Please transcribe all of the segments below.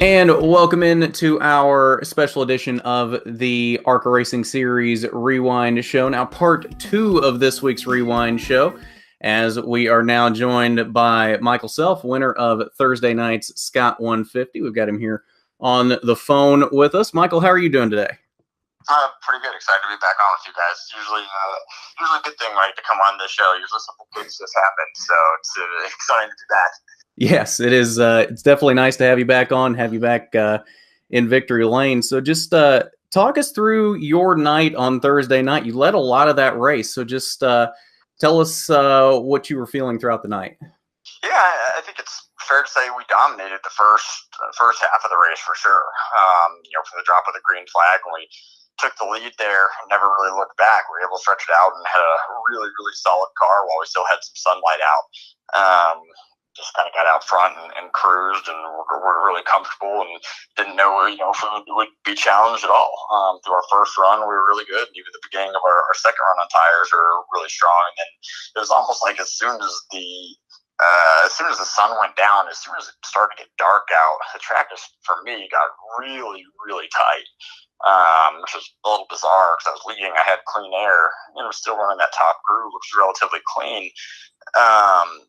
And welcome in to our special edition of the ARCA Racing Series Rewind Show. Now, part two of this week's Rewind Show, as we are now joined by Michael Self, winner of Thursday night's Scott 150. We've got him here on the phone with us. Michael, how are you doing today? Pretty good. Excited to be back on with you guys. Usually a good thing, right, to come on this show. Usually something good just happens, so it's exciting to do that. Yes, it is. It's definitely nice to have you back on, have you back in Victory Lane. So just talk us through your night on Thursday night. You led a lot of that race, so just tell us what you were feeling throughout the night. Yeah, I think it's fair to say we dominated the first half of the race for sure. From the drop of the green flag, when we took the lead there and never really looked back. We were able to stretch it out and had a really, really solid car while we still had some sunlight out. Just kind of got out front and cruised, and we're really comfortable and didn't know if we would be challenged at all. Through our first run, we were really good. Even the beginning of our second run on tires were really strong. And then it was almost like as soon as the sun went down, as soon as it started to get dark out, the track just, for me, got really, really tight. Which was a little bizarre because I was leading. I had clean air and was still running that top groove, which was relatively clean.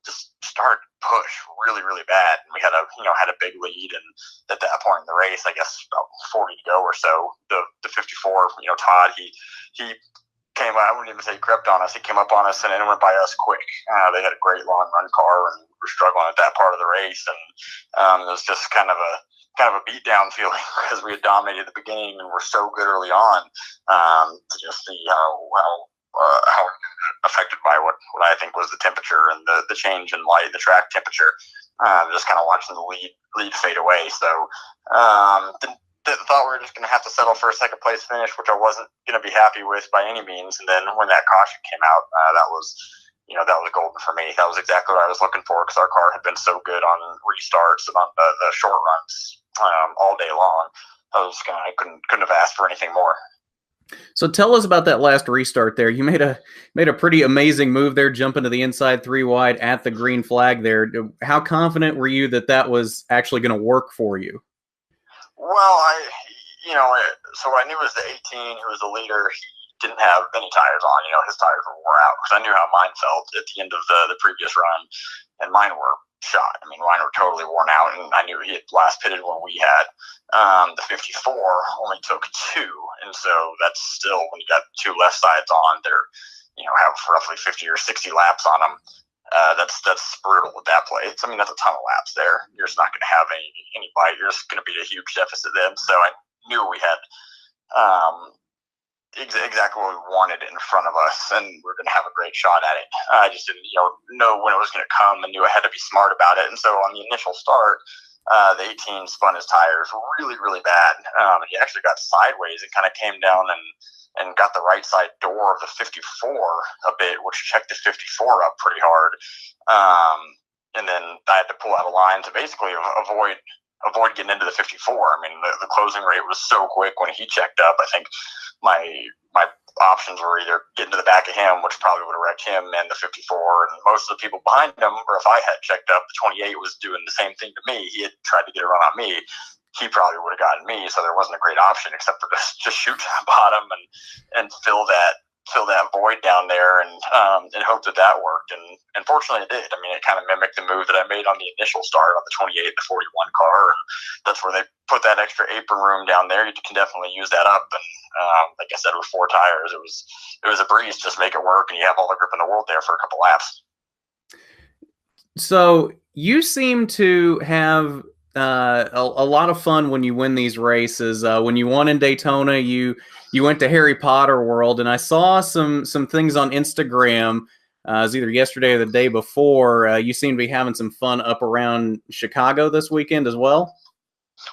Just started to push really, really bad. And we had a big lead, and at that point in the race, I guess about 40 to go or so, the 54, Todd, he came. I wouldn't even say he crept on us. He came up on us and it went by us quick. They had a great long run car and were struggling at that part of the race, and it was just kind of a beat down feeling because we had dominated the beginning and were so good early on. To just see how affected by what I think was the temperature and the change in light, the track temperature. Just kind of watching the lead fade away. So thought we were just going to have to settle for a second place finish, which I wasn't going to be happy with by any means. And then when that caution came out, that was golden for me. That was exactly what I was looking for because our car had been so good on restarts and on the short runs all day long. I couldn't have asked for anything more. So tell us about that last restart there. You made a pretty amazing move there, jumping to the inside 3 wide at the green flag there. How confident were you that was actually going to work for you? Well, so I knew it was the 18 who was the leader. He didn't have any tires on. His tires were wore out because I knew how mine felt at the end of the previous run, and mine were shot. Mine were totally worn out, and I knew he had last pitted when we had. The 54 only took 2, and so that's still, when you got 2 left sides on, they're have roughly 50 or 60 laps on them. That's brutal with that place. That's a ton of laps there. You're just not going to have any bite. You're just going to be at a huge deficit then. So I knew we had exactly what we wanted in front of us, and we're going to have a great shot at it. I just didn't know when it was going to come, and knew I had to be smart about it. And so on the initial start, the 18 spun his tires really, really bad. He actually got sideways and kind of came down and got the right side door of the 54 a bit, which checked the 54 up pretty hard. And then I had to pull out a line to basically avoid getting into the 54. The closing rate was so quick when he checked up. I think my options were either getting to the back of him, which probably would have wrecked him, and the 54, and most of the people behind him, or if I had checked up, the 28 was doing the same thing to me. He had tried to get a run on me. He probably would have gotten me, so there wasn't a great option except for just shoot to the bottom and fill that void down there and hope that worked. And fortunately it did. It kind of mimicked the move that I made on the initial start on the 28 and the 41 car. That's where they put that extra apron room down there. You can definitely use that up. And like I said, with 4 tires, it was a breeze. Just make it work, and you have all the grip in the world there for a couple laps. So you seem to have a lot of fun when you win these races. When you won in Daytona, you went to Harry Potter World, and I saw some things on Instagram. It was either yesterday or the day before. You seem to be having some fun up around Chicago this weekend as well.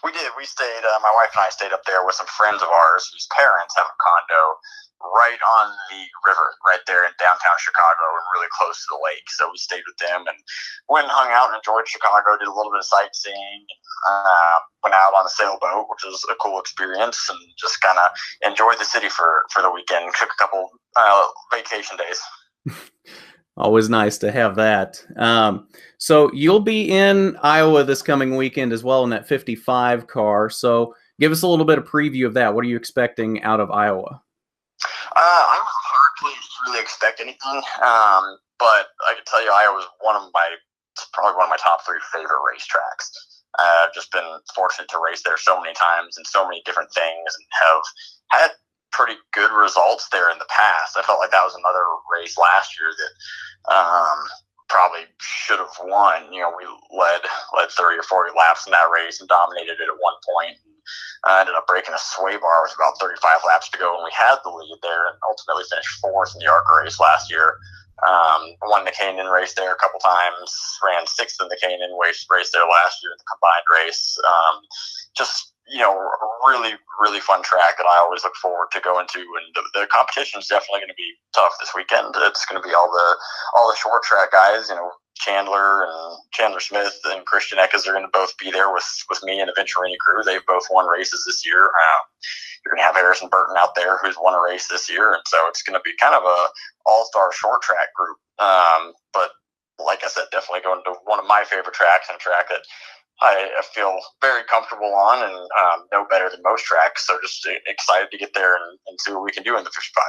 We did. We stayed. My wife and I stayed up there with some friends of ours whose parents have a condo right on the river, right there in downtown Chicago, and really close to the lake. So we stayed with them and went and hung out and enjoyed Chicago. Did a little bit of sightseeing. Went out on a sailboat, which was a cool experience, and just kind of enjoyed the city for the weekend. Took a couple vacation days. Always nice to have that. So you'll be in Iowa this coming weekend as well in that 55 car. So give us a little bit of preview of that. What are you expecting out of Iowa? I'm hard to really expect anything, but I can tell you Iowa is probably one of my top 3 favorite racetracks. I've just been fortunate to race there so many times and so many different things, and have had pretty good results there in the past. I felt like that was another race last year that probably should have won. We led 30 or 40 laps in that race and dominated it at one point. Ended up breaking a sway bar with about 35 laps to go, and we had the lead there, and ultimately finished 4th in the ARCA race last year. Won the Canaan race there a couple times, ran 6th in the Canaan race there last year, the combined race. Just a really, really fun track that I always look forward to going to, and the competition is definitely going to be tough this weekend. It's going to be all the short track guys, Chandler Smith and Christian Eckes are going to both be there with me and the Venturini crew. They've both won races this year. You're going to have Harrison Burton out there, who's won a race this year, and so it's going to be kind of a all-star short track group. But like I said, definitely going to one of my favorite tracks, and a track that I feel very comfortable on and know better than most tracks. So just excited to get there and see what we can do in the 55.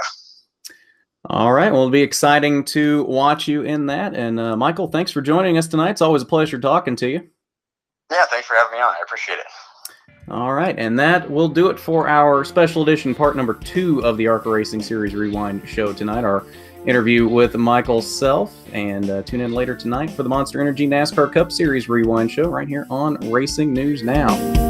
All right. Well, it'll be exciting to watch you in that. And Michael, thanks for joining us tonight. It's always a pleasure talking to you. Yeah, thanks for having me on. I appreciate it. All right. And that will do it for our special edition part number 2 of the ARCA Racing Series Rewind show tonight. Our interview with Michael Self. And tune in later tonight for the Monster Energy NASCAR Cup Series Rewind show right here on Racing News Now.